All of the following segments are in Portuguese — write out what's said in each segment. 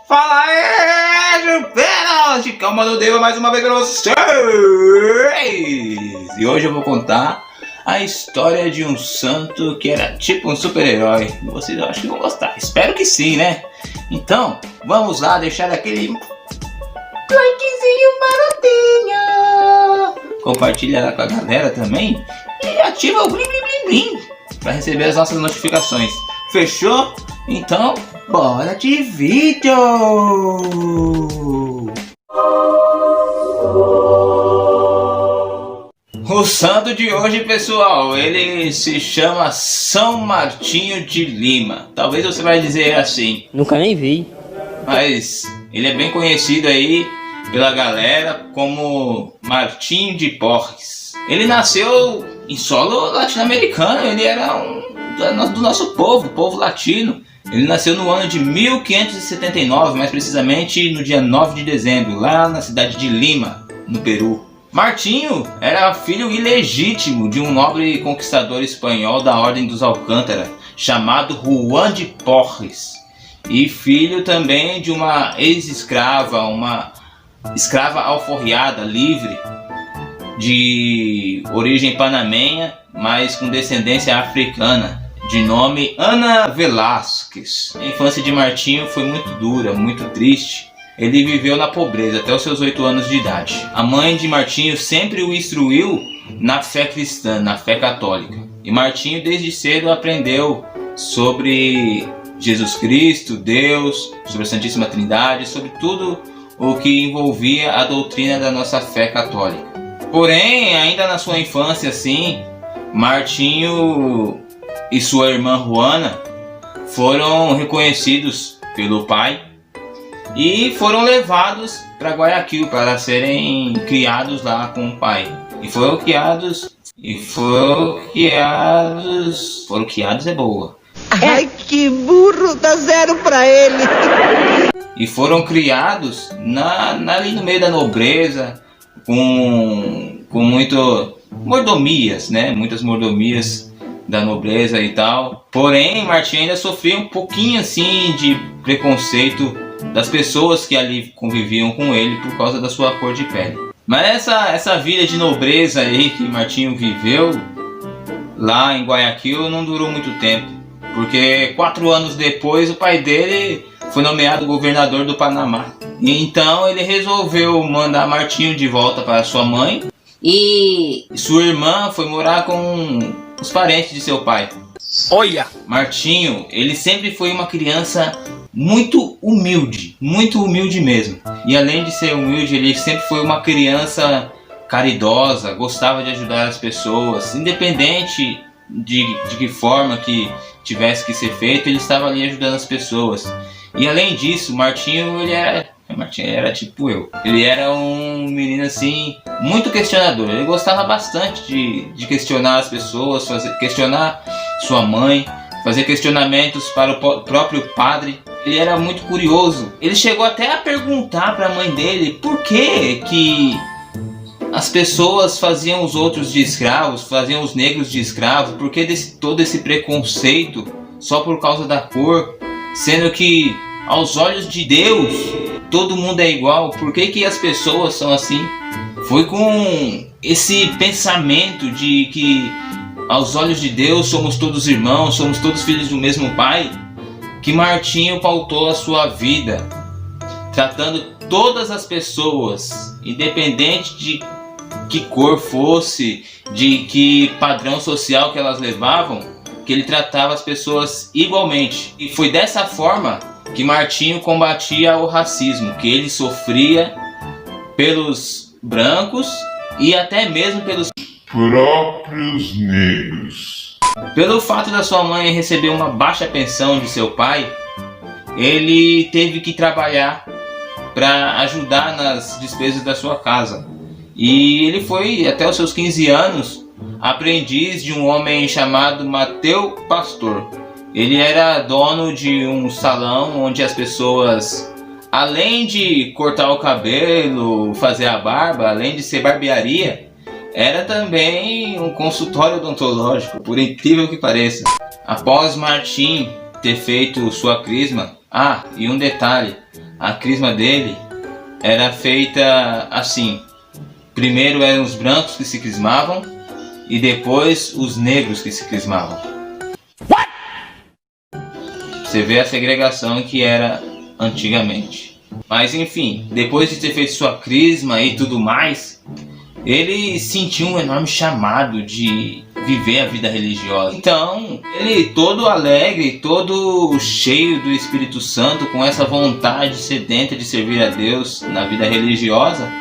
Fala aí, Juperos! Calma do Deus mais uma vez pra vocês! E hoje eu vou contar a história de um santo que era tipo um super-herói. Vocês acham que vão gostar? Espero que sim, né? Então, vamos lá deixar aquele likezinho marotinho. Compartilha lá com a galera também. E ativa o blim blim blim blim para receber as nossas notificações. Fechou? Então, bora de vídeo! O santo de hoje, pessoal, ele se chama São Martinho de Lima. Talvez você vai dizer assim. Nunca nem vi. Mas ele é bem conhecido aí pela galera como Martinho de Porres. Ele nasceu em solo latino-americano, ele era do nosso povo latino. Ele nasceu no ano de 1579, mais precisamente no dia 9 de dezembro, lá na cidade de Lima, no Peru. Martinho era filho ilegítimo de um nobre conquistador espanhol da Ordem dos Alcântara, chamado Juan de Porres, e filho também de uma ex-escrava, uma escrava alforriada, livre, de origem panamenha, mas com descendência africana, de nome Ana Velásquez. A infância de Martinho foi muito dura, muito triste. Ele viveu na pobreza até os seus 8 anos de idade. A mãe de Martinho sempre o instruiu na fé cristã, na fé católica. E Martinho desde cedo aprendeu sobre Jesus Cristo, Deus, sobre a Santíssima Trindade, sobre tudo o que envolvia a doutrina da nossa fé católica. Porém, ainda na sua infância, assim, Martinho e sua irmã Juana foram reconhecidos pelo pai e foram levados para Guayaquil para serem criados lá com o pai. Foram criados é boa. Ai, que burro, dá 0 pra ele. E foram criados ali no meio da nobreza, com muito mordomias, né? Muitas mordomias da nobreza e tal. Porém, Martinho ainda sofria um pouquinho assim de preconceito das pessoas que ali conviviam com ele por causa da sua cor de pele. Mas essa vida de nobreza aí que Martinho viveu lá em Guayaquil não durou muito tempo, porque 4 anos depois o pai dele foi nomeado governador do Panamá. E então ele resolveu mandar Martinho de volta para sua mãe, e sua irmã foi morar com os parentes de seu pai. Olha! Martinho, ele sempre foi uma criança muito humilde mesmo. E além de ser humilde, ele sempre foi uma criança caridosa, gostava de ajudar as pessoas, independente de que forma que tivesse que ser feito, ele estava ali ajudando as pessoas. E além disso, Martinho era tipo eu. Ele era um menino assim, muito questionador. Ele gostava bastante de questionar as pessoas, questionar sua mãe, fazer questionamentos para o próprio padre. Ele era muito curioso. Ele chegou até a perguntar para a mãe dele por que as pessoas faziam os outros de escravos, faziam os negros de escravos, por que todo esse preconceito só por causa da cor, sendo que aos olhos de Deus todo mundo é igual, por que as pessoas são assim? Foi com esse pensamento de que aos olhos de Deus somos todos irmãos, somos todos filhos do mesmo pai, que Martinho pautou a sua vida, tratando todas as pessoas, independente de que cor fosse, de que padrão social que elas levavam, que ele tratava as pessoas igualmente. E foi dessa forma que Martinho combatia o racismo que ele sofria pelos brancos e até mesmo pelos próprios negros. Pelo fato da sua mãe receber uma baixa pensão de seu pai, ele teve que trabalhar para ajudar nas despesas da sua casa. E ele foi até os seus 15 anos aprendiz de um homem chamado Mateu Pastor. Ele era dono de um salão onde as pessoas, além de cortar o cabelo, fazer a barba, além de ser barbearia, era também um consultório odontológico, por incrível que pareça. Após Martim ter feito sua crisma, e um detalhe, a crisma dele era feita assim. Primeiro eram os brancos que se crismavam e depois os negros que se crismavam. Você vê a segregação que era antigamente. Mas enfim, depois de ter feito sua crisma e tudo mais, ele sentiu um enorme chamado de viver a vida religiosa. Então, ele todo alegre, todo cheio do Espírito Santo, com essa vontade sedenta de servir a Deus na vida religiosa,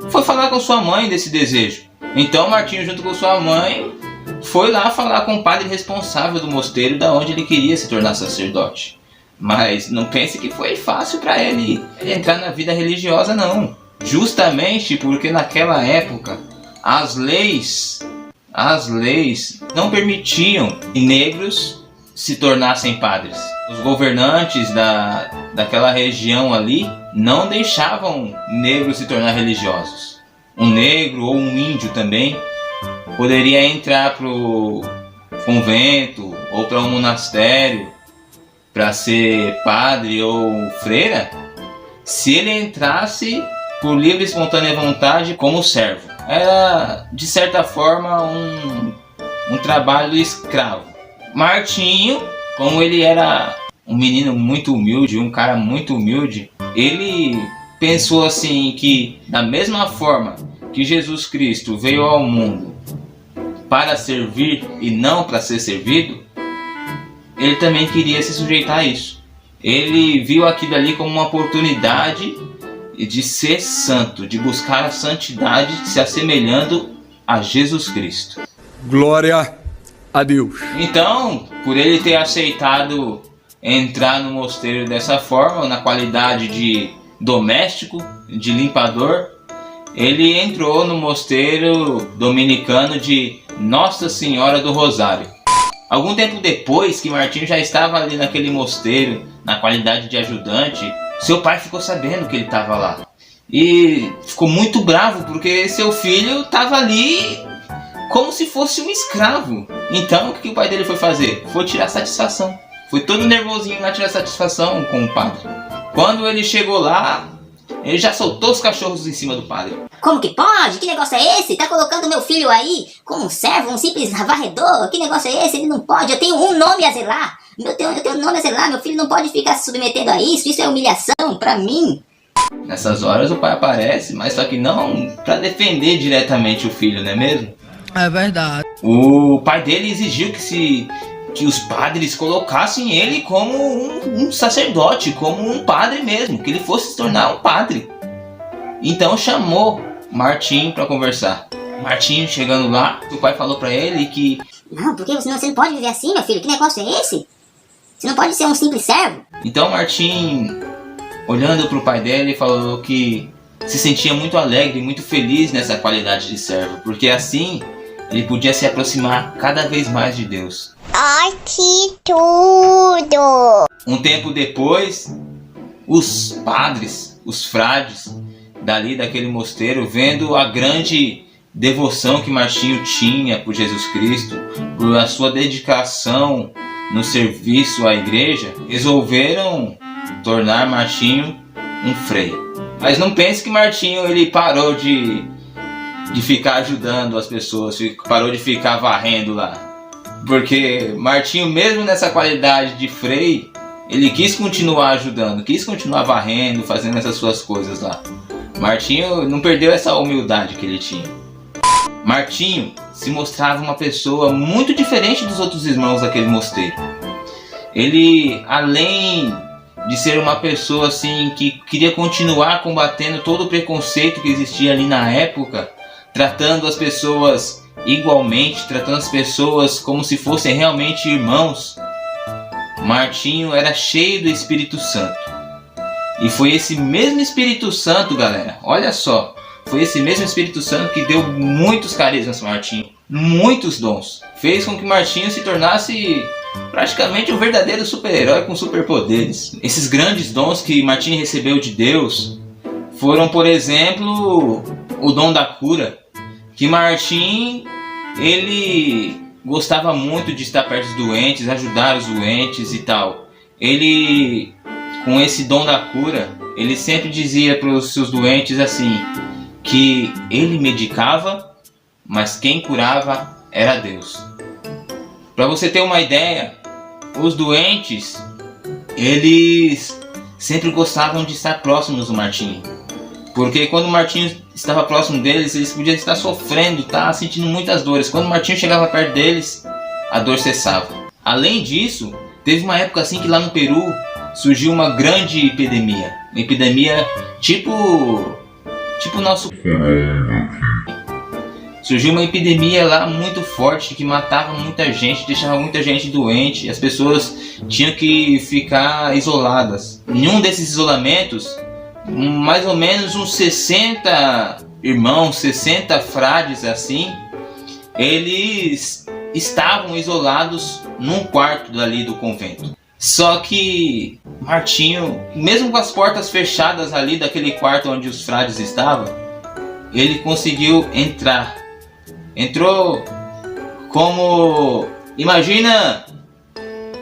foi falar com sua mãe desse desejo. Então Martinho, junto com sua mãe, foi lá falar com o padre responsável do mosteiro, da onde ele queria se tornar sacerdote. Mas não pense que foi fácil para ele entrar na vida religiosa, não. Justamente porque naquela época as leis não permitiam que negros se tornassem padres. Os governantes daquela região ali não deixavam negros se tornar religiosos. Um negro ou um índio também poderia entrar para o convento ou para um monastério para ser padre ou freira, se ele entrasse por livre e espontânea vontade como servo. Era, de certa forma, um trabalho escravo. Martinho, como ele era um menino muito humilde, um cara muito humilde, ele pensou assim que, da mesma forma que Jesus Cristo veio ao mundo para servir e não para ser servido, ele também queria se sujeitar a isso. Ele viu aquilo ali como uma oportunidade de ser santo, de buscar a santidade, se assemelhando a Jesus Cristo. Glória a Deus. Então, por ele ter aceitado entrar no mosteiro dessa forma, na qualidade de doméstico, de limpador, ele entrou no mosteiro dominicano de Nossa Senhora do Rosário. Algum tempo depois que Martinho já estava ali naquele mosteiro, na qualidade de ajudante, seu pai ficou sabendo que ele estava lá. E ficou muito bravo porque seu filho estava ali como se fosse um escravo. Então o que o pai dele foi fazer? Foi tirar satisfação. Foi todo nervosinho lá tirar satisfação com o padre. Quando ele chegou lá, ele já soltou os cachorros em cima do padre. Como que pode? Que negócio é esse? Tá colocando meu filho aí como um servo, um simples varredor? Que negócio é esse? Ele não pode. Eu tenho um nome a zelar. Eu tenho um nome a zelar. Meu filho não pode ficar se submetendo a isso. Isso é humilhação pra mim. Nessas horas o pai aparece, mas só que não pra defender diretamente o filho, não é mesmo? É verdade. O pai dele exigiu que os padres colocassem ele como um sacerdote, como um padre mesmo, que ele fosse se tornar um padre. Então chamou Martinho para conversar. Martinho chegando lá, o pai falou para ele que... Não, porque senão você não pode viver assim, meu filho. Que negócio é esse? Você não pode ser um simples servo. Então Martinho, olhando para o pai dele, falou que se sentia muito alegre, muito feliz nessa qualidade de servo, porque assim ele podia se aproximar cada vez mais de Deus. Ai, que tudo! Um tempo depois, os padres, os frades daquele mosteiro, vendo a grande devoção que Martinho tinha por Jesus Cristo, por a sua dedicação no serviço à igreja, resolveram tornar Martinho um frei. Mas não pense que Martinho ele parou de ficar ajudando as pessoas, parou de ficar varrendo lá. Porque Martinho, mesmo nessa qualidade de frei, ele quis continuar ajudando, quis continuar varrendo, fazendo essas suas coisas lá. Martinho não perdeu essa humildade que ele tinha. Martinho se mostrava uma pessoa muito diferente dos outros irmãos daquele mosteiro. Ele, além de ser uma pessoa assim que queria continuar combatendo todo o preconceito que existia ali na época, tratando as pessoas igualmente, tratando as pessoas como se fossem realmente irmãos, Martinho era cheio do Espírito Santo. E foi esse mesmo Espírito Santo, galera, olha só, foi esse mesmo Espírito Santo que deu muitos carismas a Martinho, muitos dons. Fez com que Martinho se tornasse praticamente um verdadeiro super-herói com superpoderes. Esses grandes dons que Martinho recebeu de Deus foram, por exemplo, o dom da cura. Que Martinho, ele gostava muito de estar perto dos doentes, ajudar os doentes e tal. Ele com esse dom da cura, ele sempre dizia para os seus doentes assim, que ele medicava, mas quem curava era Deus. Para você ter uma ideia, os doentes, eles sempre gostavam de estar próximos do Martinho. Porque quando o Martinho estava próximo deles, eles podiam estar sofrendo, sentindo muitas dores. Quando o Martinho chegava perto deles, a dor cessava. Além disso, teve uma época assim que lá no Peru surgiu uma grande epidemia. Uma epidemia tipo nosso... Surgiu uma epidemia lá muito forte que matava muita gente, deixava muita gente doente. As pessoas tinham que ficar isoladas. Em um desses isolamentos, mais ou menos uns 60 irmãos, 60 frades assim, eles estavam isolados num quarto dali do convento. Só que Martinho, mesmo com as portas fechadas ali daquele quarto onde os frades estavam, ele conseguiu entrar. Entrou como... Imagina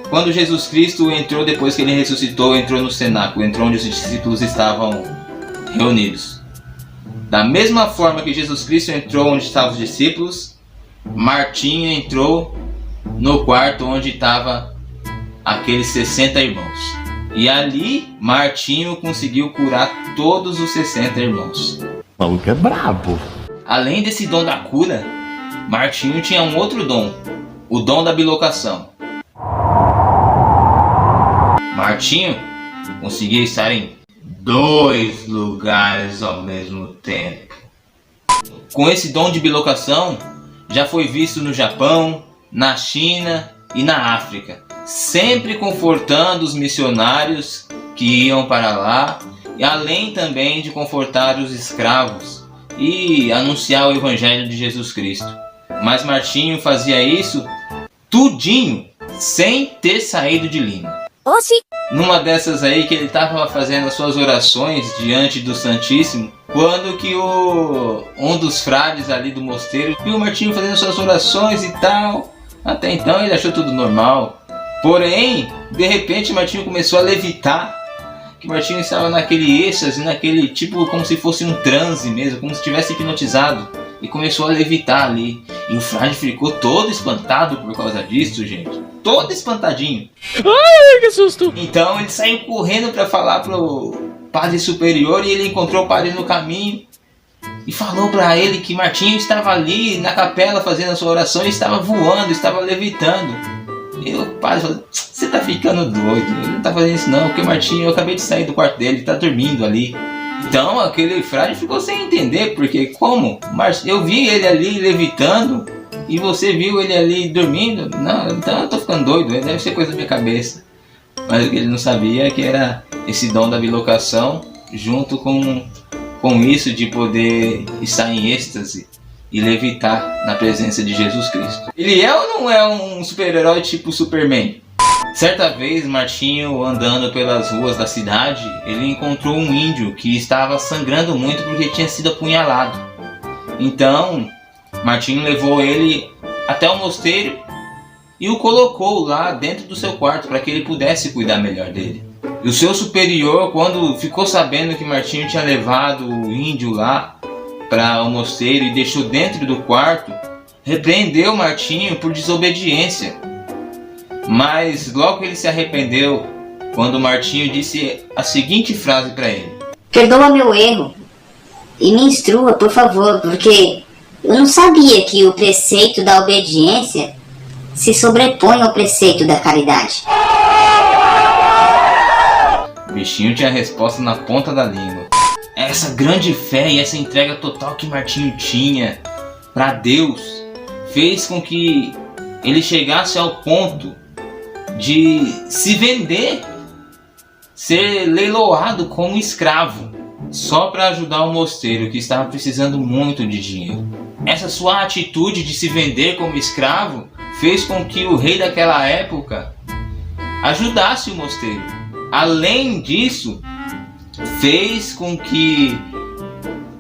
quando Jesus Cristo entrou depois que ele ressuscitou, entrou no cenáculo, entrou onde os discípulos estavam reunidos. Da mesma forma que Jesus Cristo entrou onde estavam os discípulos, Martinho entrou no quarto onde estavam aqueles 60 irmãos. E ali Martinho conseguiu curar todos os 60 irmãos. O maluco é brabo. Além desse dom da cura, Martinho tinha um outro dom, o dom da bilocação. Martinho conseguia estar em 2 lugares ao mesmo tempo. Com esse dom de bilocação, já foi visto no Japão, na China e na África, sempre confortando os missionários que iam para lá, e além também de confortar os escravos e anunciar o Evangelho de Jesus Cristo. Mas Martinho fazia isso tudinho sem ter saído de Lima. Oxi! Numa dessas aí que ele estava fazendo as suas orações diante do Santíssimo, quando que um dos frades ali do mosteiro viu o Martinho fazendo suas orações e tal. Até então ele achou tudo normal. Porém, de repente Martinho começou a levitar. Que Martinho estava naquele êxtase, naquele tipo como se fosse um transe mesmo, como se estivesse hipnotizado. E começou a levitar ali. E o frade ficou todo espantado por causa disso, gente. Todo espantadinho. Ai, que susto! Então ele saiu correndo para falar pro padre superior, e ele encontrou o padre no caminho e falou para ele que Martinho estava ali na capela fazendo a sua oração e estava voando, estava levitando. E o padre falou: você tá ficando doido, ele não tá fazendo isso não, porque Martinho, eu acabei de sair do quarto dele, ele tá dormindo ali. Então aquele frade ficou sem entender, porque como? Eu vi ele ali levitando e você viu ele ali dormindo? Não, então eu tô ficando doido, deve ser coisa da minha cabeça. Mas o que ele não sabia é que era esse dom da bilocação, junto com isso de poder estar em êxtase e levitar na presença de Jesus Cristo. Ele é ou não é um super-herói tipo Superman? Certa vez, Martinho, andando pelas ruas da cidade, ele encontrou um índio que estava sangrando muito porque tinha sido apunhalado. Então, Martinho levou ele até o mosteiro e o colocou lá dentro do seu quarto para que ele pudesse cuidar melhor dele. E o seu superior, quando ficou sabendo que Martinho tinha levado o índio lá para o mosteiro e deixou dentro do quarto, repreendeu Martinho por desobediência. Mas logo ele se arrependeu quando Martinho disse a seguinte frase para ele: Perdoa meu erro e me instrua, por favor, porque eu não sabia que o preceito da obediência se sobrepõe ao preceito da caridade. O bichinho tinha a resposta na ponta da língua. Essa grande fé e essa entrega total que Martinho tinha para Deus fez com que ele chegasse ao ponto de se vender, ser leiloado como escravo, só para ajudar o mosteiro que estava precisando muito de dinheiro. Essa sua atitude de se vender como escravo fez com que o rei daquela época ajudasse o mosteiro. Além disso, fez com que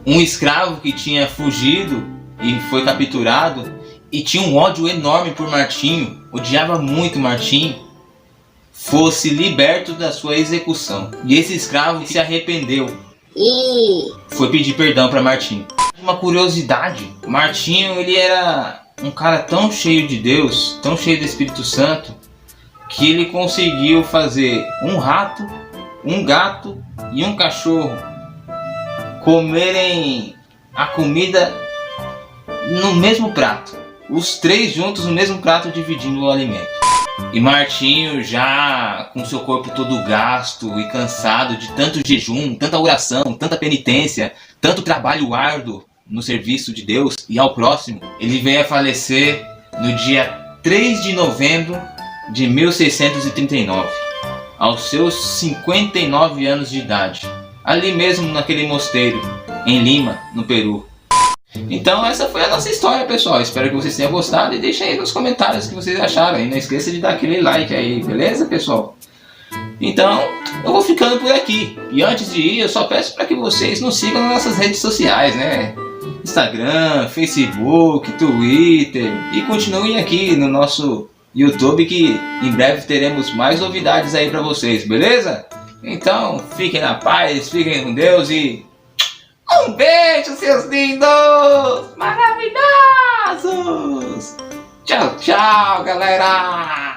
um escravo que tinha fugido e foi capturado e tinha um ódio enorme por Martinho, odiava muito Martinho, fosse liberto da sua execução. E esse escravo se arrependeu. E Foi pedir perdão para Martinho. Uma curiosidade, Martinho ele era um cara tão cheio de Deus, tão cheio do Espírito Santo, que ele conseguiu fazer um rato, um gato e um cachorro comerem a comida no mesmo prato. Os três juntos no mesmo prato, dividindo o alimento. E Martinho, já com seu corpo todo gasto e cansado de tanto jejum, tanta oração, tanta penitência, tanto trabalho árduo no serviço de Deus e ao próximo, ele veio a falecer no dia 3 de novembro de 1639, aos seus 59 anos de idade, ali mesmo naquele mosteiro, em Lima, no Peru. Então essa foi a nossa história, pessoal. Espero que vocês tenham gostado e deixem aí nos comentários o que vocês acharam. E não esqueça de dar aquele like aí, beleza, pessoal? Então eu vou ficando por aqui. E antes de ir, eu só peço para que vocês nos sigam nas nossas redes sociais, né? Instagram, Facebook, Twitter. E continuem aqui no nosso YouTube, que em breve teremos mais novidades aí para vocês, beleza? Então fiquem na paz, fiquem com Deus e um beijo, seus lindos maravilhosos! Tchau, tchau, galera!